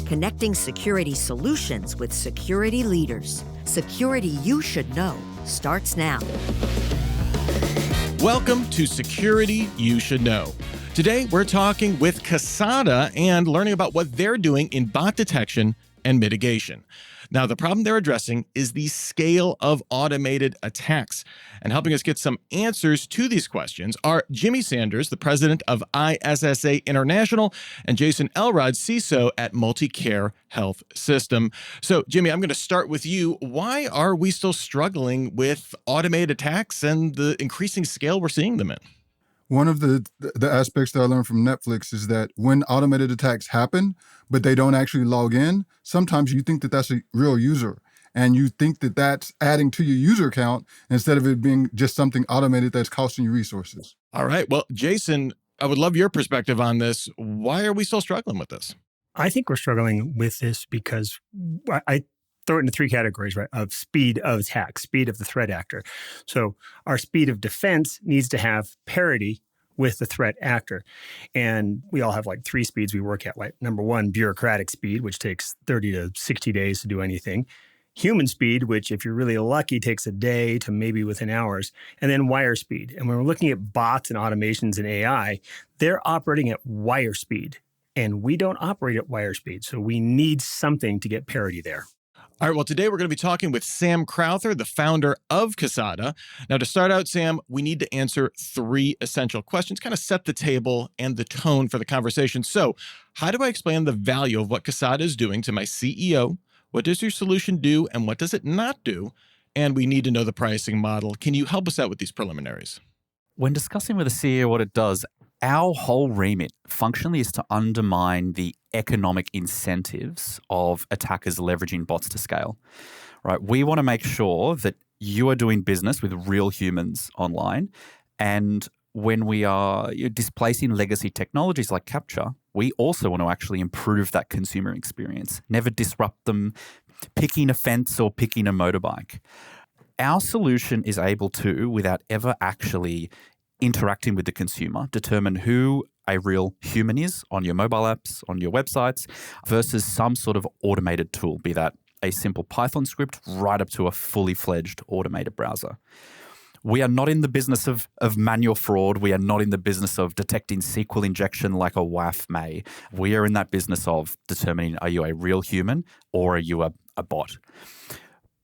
connecting security solutions with security leaders. Security you should know starts now. Welcome to Security You Should Know. Today, we're talking with Kasada and learning about what they're doing in bot detection and mitigation. Now, the problem they're addressing is the scale of automated attacks. And helping us get some answers to these questions are Jimmy Sanders, the president of ISSA International, and Jason Elrod, CISO at Multicare Health System. So, Jimmy, I'm going to start with you. Why are we still struggling with automated attacks and the increasing scale we're seeing them in? One of the aspects that I learned from Netflix is that when automated attacks happen, but they don't actually log in, sometimes you think that that's a real user. And you think that that's adding to your user count instead of it being just something automated that's costing you resources. All right. Well, Jason, I would love your perspective on this. Why are we still struggling with this? I think we're struggling with this because I throw it into three categories, right? Of speed of attack, speed of the threat actor. So our speed of defense needs to have parity with the threat actor. And we all have like three speeds we work at. Like number one, bureaucratic speed, which takes 30 to 60 days to do anything. Human speed, which if you're really lucky, takes a day to maybe within hours. And then wire speed. And when we're looking at bots and automations and AI, they're operating at wire speed. And we don't operate at wire speed. So we need something to get parity there. All right, well, today we're going to be talking with Sam Crowther, the founder of Kasada. Now, to start out, Sam, we need to answer three essential questions, kind of set the table and the tone for the conversation. So, how do I explain the value of what Kasada is doing to my CEO? What does your solution do, and what does it not do? And we need to know the pricing model. Can you help us out with these preliminaries? When discussing with a CEO what it does, our whole remit functionally is to undermine the economic incentives of attackers leveraging bots to scale, right? We want to make sure that you are doing business with real humans online. And when we are displacing legacy technologies like capture, we also want to actually improve that consumer experience, never disrupt them, picking a fence or picking a motorbike. Our solution is able to, without ever actually interacting with the consumer, determine who a real human is on your mobile apps, on your websites, versus some sort of automated tool, be that a simple Python script right up to a fully fledged automated browser. We are not in the business of manual fraud. We are not in the business of detecting SQL injection like a WAF may. We are in that business of determining, are you a real human or are you a bot?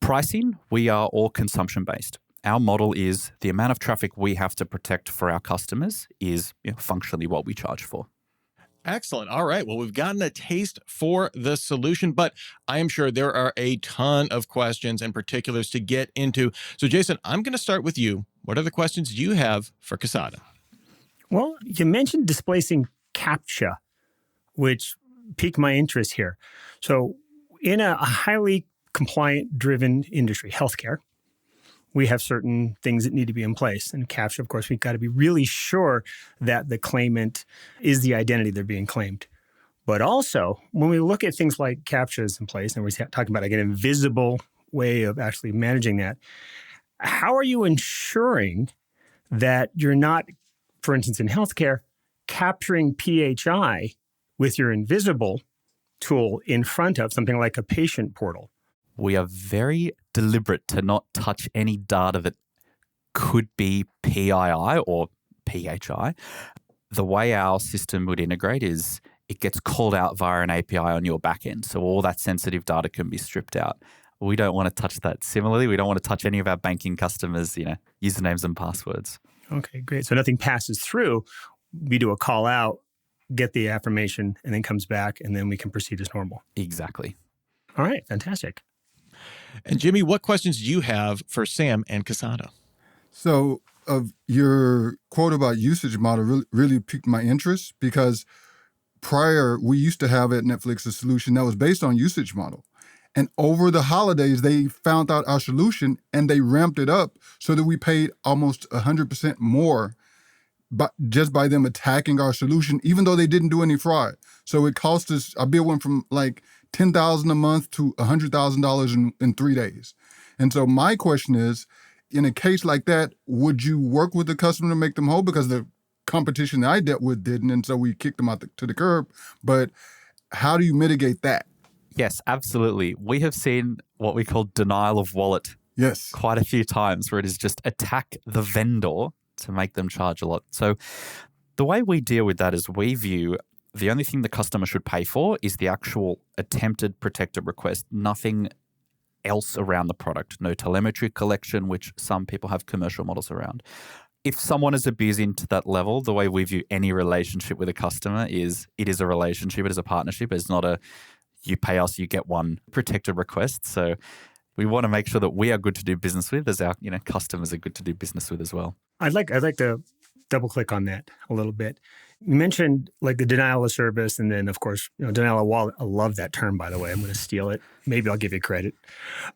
Pricing, we are all consumption-based. Our model is the amount of traffic we have to protect for our customers is functionally what we charge for. Excellent. All right. Well, we've gotten a taste for the solution, but I am sure there are a ton of questions and particulars to get into. So, Jason, I'm going to start with you. What are the questions you have for Kasada? Well, you mentioned displacing CAPTCHA, which piqued my interest here. So in a highly compliant-driven industry, healthcare, we have certain things that need to be in place. And CAPTCHA, of course, we've got to be really sure that the claimant is the identity they're being claimed. But also, when we look at things like CAPTCHA is in place, and we're talking about like an invisible way of actually managing that, how are you ensuring that you're not, for instance, in healthcare, capturing PHI with your invisible tool in front of something like a patient portal? We are very deliberate to not touch any data that could be PII or PHI. The way our system would integrate is it gets called out via an API on your backend. So all that sensitive data can be stripped out. We don't want to touch that. Similarly, we don't want to touch any of our banking customers, usernames and passwords. Okay, great. So nothing passes through. We do a call out, get the affirmation, and then comes back, and then we can proceed as normal. Exactly. All right, fantastic. And Jimmy, what questions do you have for Sam and Kasada? So of your quote about usage model really piqued my interest because prior, we used to have at Netflix a solution that was based on usage model. And over the holidays, they found out our solution and they ramped it up so that we paid almost 100% more just by them attacking our solution, even though they didn't do any fraud. So it cost us, our bill went from like $10,000 a month to $100,000 in 3 days. And so my question is, in a case like that, would you work with the customer to make them whole? Because the competition that I dealt with didn't, and so we kicked them out to the curb. But how do you mitigate that? Yes, absolutely. We have seen what we call denial of wallet Yes. quite a few times, where it is just attack the vendor to make them charge a lot. So the way we deal with that is we view the only thing the customer should pay for is the actual attempted protected request, nothing else around the product. No telemetry collection, which some people have commercial models around. If someone is abusing to that level, the way we view any relationship with a customer is it is a relationship, it is a partnership. It's not a you pay us, you get one protected request. So we want to make sure that we are good to do business with, as our customers are good to do business with as well. I'd like to double click on that a little bit. You mentioned like the denial of service, and then of course denial of wallet. I love that term, by the way. I'm going to steal it. Maybe I'll give you credit.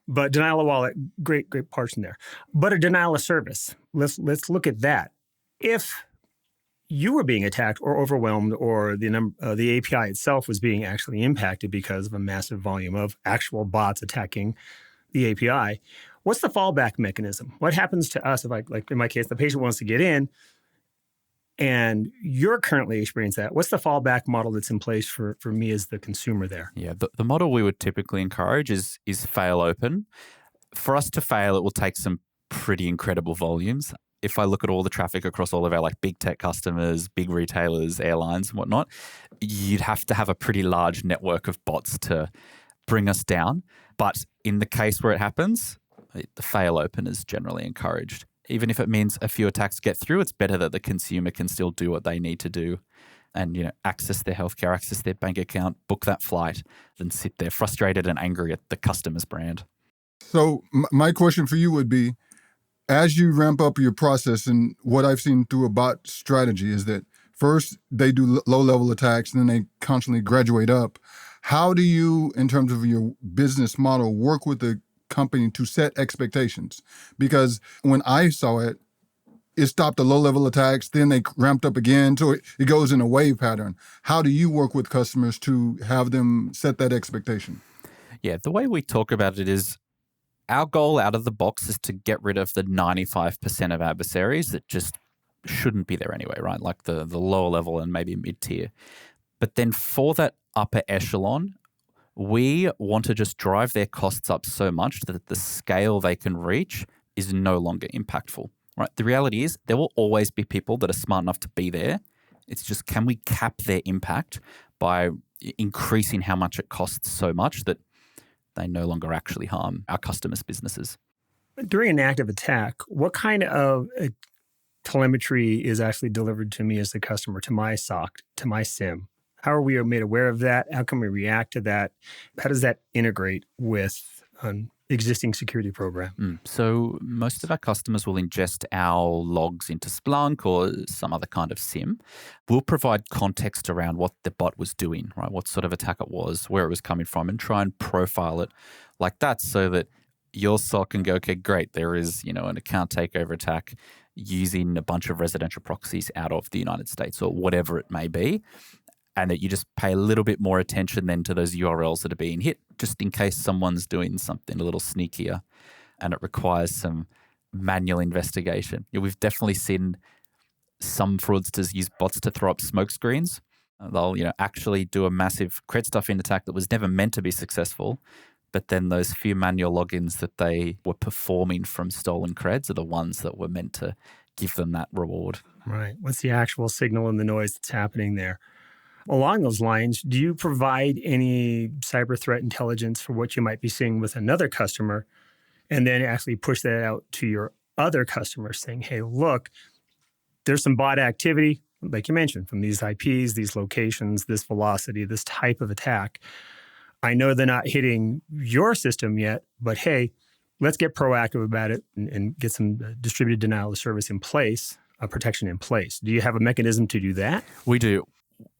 But denial of wallet, great parts in there. But a denial of service. Let's look at that. If you were being attacked or overwhelmed, or the API itself was being actually impacted because of a massive volume of actual bots attacking the API, what's the fallback mechanism? What happens to us if, like in my case, the patient wants to get in and you're currently experiencing that? What's the fallback model that's in place for me as the consumer there? Yeah, the model we would typically encourage is fail open. For us to fail, it will take some pretty incredible volumes. If I look at all the traffic across all of our big tech customers, big retailers, airlines and whatnot, you'd have to have a pretty large network of bots to bring us down. But in the case where it happens, the fail open is generally encouraged. Even if it means a few attacks get through, it's better that the consumer can still do what they need to do and access their healthcare, access their bank account, book that flight, than sit there frustrated and angry at the customer's brand. So my question for you would be, as you ramp up your process, and what I've seen through a bot strategy is that first they do low-level attacks and then they constantly graduate up. How do you, in terms of your business model, work with the company to set expectations? Because when I saw it, it stopped the low-level attacks, then they ramped up again. So it goes in a wave pattern. How do you work with customers to have them set that expectation? Yeah, the way we talk about it is our goal out of the box is to get rid of the 95% of adversaries that just shouldn't be there anyway, right? Like the lower level and maybe mid-tier. But then for that upper echelon, we want to just drive their costs up so much that the scale they can reach is no longer impactful, right? The reality is there will always be people that are smart enough to be there. It's just, can we cap their impact by increasing how much it costs so much that they no longer actually harm our customers' businesses? During an active attack, what kind of telemetry is actually delivered to me as the customer, to my SOC, to my SIM? How are we made aware of that? How can we react to that? How does that integrate with an existing security program? So most of our customers will ingest our logs into Splunk or some other kind of SIM. We'll provide context around what the bot was doing, right? What sort of attack it was, where it was coming from, and try and profile it like that so that your SOC can go, okay, great, there is, an account takeover attack using a bunch of residential proxies out of the United States or whatever it may be. And that you just pay a little bit more attention then to those URLs that are being hit, just in case someone's doing something a little sneakier and it requires some manual investigation. We've definitely seen some fraudsters use bots to throw up smoke screens. They'll, actually do a massive cred stuffing attack that was never meant to be successful, but then those few manual logins that they were performing from stolen creds are the ones that were meant to give them that reward. Right. What's the actual signal and the noise that's happening there? Along those lines, do you provide any cyber threat intelligence for what you might be seeing with another customer, and then actually push that out to your other customers saying, hey, look, there's some bot activity, like you mentioned, from these IPs, these locations, this velocity, this type of attack. I know they're not hitting your system yet, but hey, let's get proactive about it and get some distributed denial of service in place, protection in place. Do you have a mechanism to do that? We do.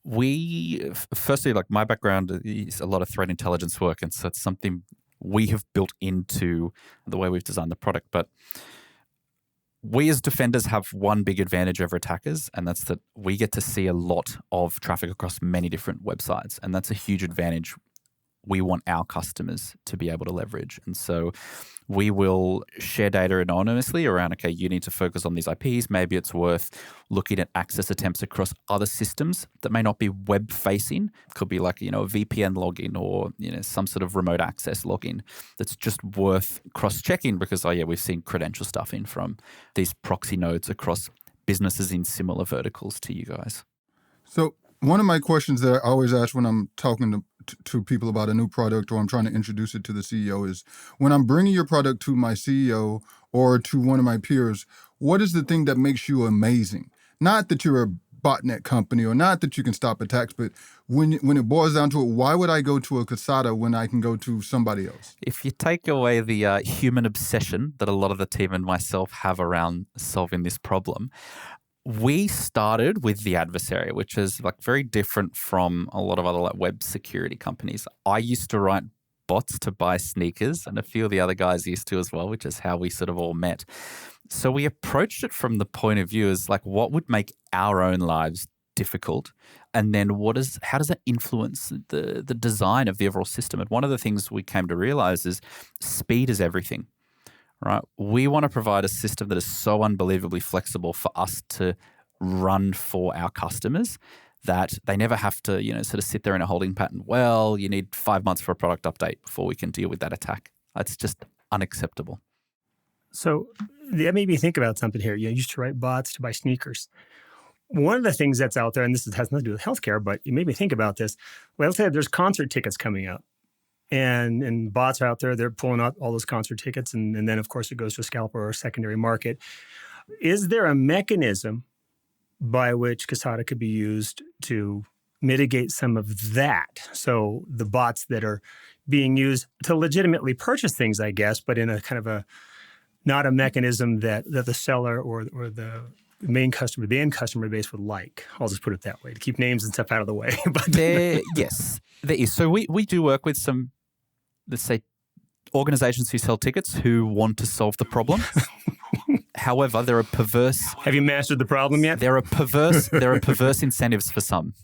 We, firstly, my background is a lot of threat intelligence work, and so it's something we have built into the way we've designed the product. But we as defenders have one big advantage over attackers, and that's that we get to see a lot of traffic across many different websites, and that's a huge advantage we want our customers to be able to leverage. And so we will share data anonymously around, okay, you need to focus on these IPs. Maybe it's worth looking at access attempts across other systems that may not be web facing. It could be like, a VPN login or, some sort of remote access login that's just worth cross-checking because, we've seen credential stuff in from these proxy nodes across businesses in similar verticals to you guys. So one of my questions that I always ask when I'm talking to people about a new product or I'm trying to introduce it to the CEO is, when I'm bringing your product to my CEO or to one of my peers, what is the thing that makes you amazing? Not that you're a botnet company or not that you can stop attacks, but when it boils down to it, why would I go to a Kasada when I can go to somebody else? If you take away the human obsession that a lot of the team and myself have around solving this problem, we started with the adversary, which is like very different from a lot of other like web security companies. I used to write bots to buy sneakers, and a few of the other guys used to as well, which is how we sort of all met. So we approached it from the point of view as like, what would make our own lives difficult? And then how does that influence the design of the overall system? And one of the things we came to realize is speed is everything. Right? We want to provide a system that is so unbelievably flexible for us to run for our customers that they never have to, sort of sit there in a holding pattern. Well, you need 5 months for a product update before we can deal with that attack. That's just unacceptable. So that made me think about something here. You used to write bots to buy sneakers. One of the things that's out there, and this has nothing to do with healthcare, but it made me think about this. Well, let's say there's concert tickets coming up. And bots are out there, they're pulling out all those concert tickets, and then, of course, it goes to a scalper or a secondary market. Is there a mechanism by which Kasada could be used to mitigate some of that? So the bots that are being used to legitimately purchase things, I guess, but in a kind of not a mechanism that the seller or the main customer, the end customer base would like. I'll just put it that way to keep names and stuff out of the way. But yes, there is. So we do work with some, let's say, organizations who sell tickets who want to solve the problem. However, there are perverse. Have you mastered the problem yet? There are perverse incentives for some,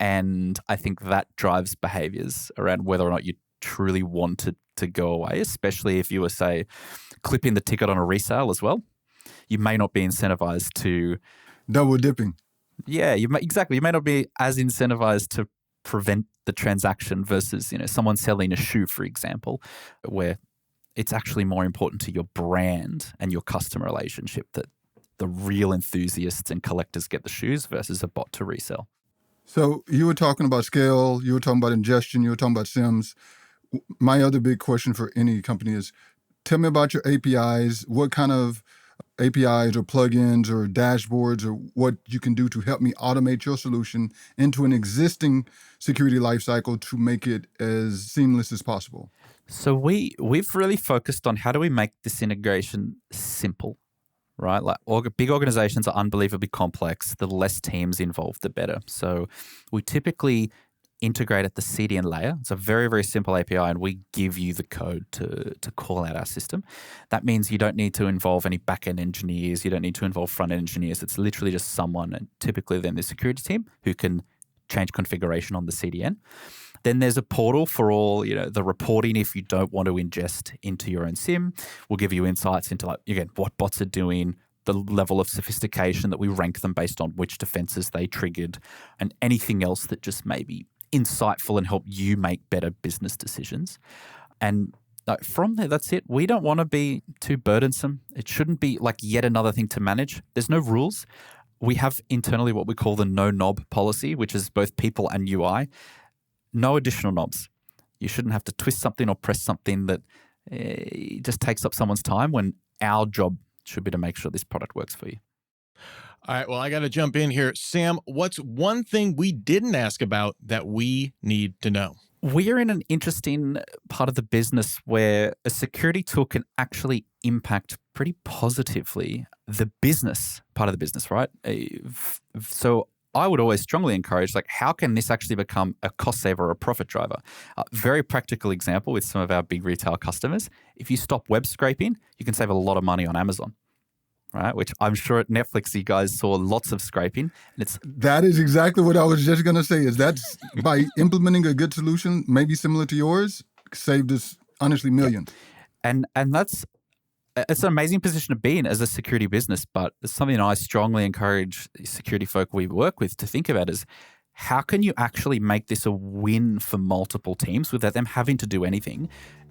and I think that drives behaviors around whether or not you truly want it to go away. Especially if you were, say, clipping the ticket on a resale as well. You may not be incentivized to double dipping. Yeah, exactly. You may not be as incentivized to prevent the transaction versus, someone selling a shoe, for example, where it's actually more important to your brand and your customer relationship that the real enthusiasts and collectors get the shoes versus a bot to resell. So you were talking about scale, you were talking about ingestion, you were talking about SIMs. My other big question for any company is, tell me about your APIs. What kind of APIs or plugins or dashboards or what you can do to help me automate your solution into an existing security lifecycle to make it as seamless as possible? So we've really focused on how do we make this integration simple, right? Like big organizations are unbelievably complex. The less teams involved, the better. So we typically integrate at the CDN layer. It's a very, very simple API, and we give you the code to call out our system. That means you don't need to involve any back-end engineers. You don't need to involve front-end engineers. It's literally just someone, and typically then the security team, who can change configuration on the CDN. Then there's a portal for all, the reporting if you don't want to ingest into your own SIM. We'll give you insights into, again, what bots are doing, the level of sophistication that we rank them based on which defenses they triggered, and anything else that just may be insightful and help you make better business decisions. And from there, that's it. We don't want to be too burdensome. It shouldn't be like yet another thing to manage. There's no rules. We have internally what we call the no knob policy, which is both people and UI. No additional knobs. You shouldn't have to twist something or press something that just takes up someone's time, when our job should be to make sure this product works for you. All right, well, I got to jump in here. Sam, what's one thing we didn't ask about that we need to know? We're in an interesting part of the business where a security tool can actually impact pretty positively the business part of the business, right? So I would always strongly encourage, how can this actually become a cost saver or a profit driver? Very practical example with some of our big retail customers. If you stop web scraping, you can save a lot of money on Amazon. right? Which I'm sure at Netflix you guys saw lots of scraping. And it's That is exactly what I was just going to say, is that's by implementing a good solution, maybe similar to yours, saved us honestly millions. and it's an amazing position to be in as a security business, but it's something I strongly encourage security folk we work with to think about is how can you actually make this a win for multiple teams without them having to do anything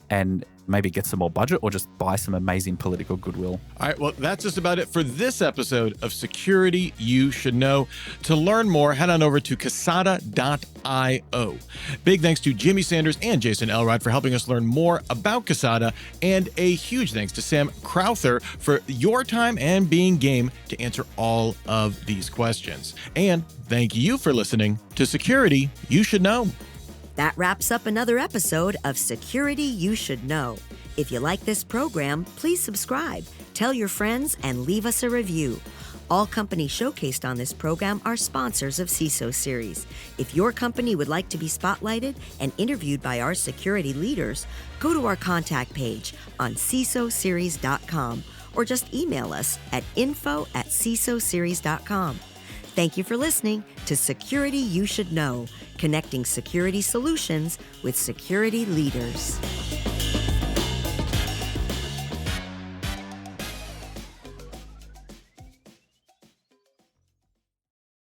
and maybe get some more budget or just buy some amazing political goodwill. All right, well, that's just about it for this episode of Security You Should Know. To learn more, head on over to Kasada.io. Big thanks to Jimmy Sanders and Jason Elrod for helping us learn more about Kasada, and a huge thanks to Sam Crowther for your time and being game to answer all of these questions. And thank you for listening to Security You Should Know. That wraps up another episode of Security You Should Know. If you like this program, please subscribe, tell your friends, and leave us a review. All companies showcased on this program are sponsors of CISO Series. If your company would like to be spotlighted and interviewed by our security leaders, go to our contact page on CISOseries.com or just email us at info@CISOseries.com. Thank you for listening to Security You Should Know, connecting security solutions with security leaders.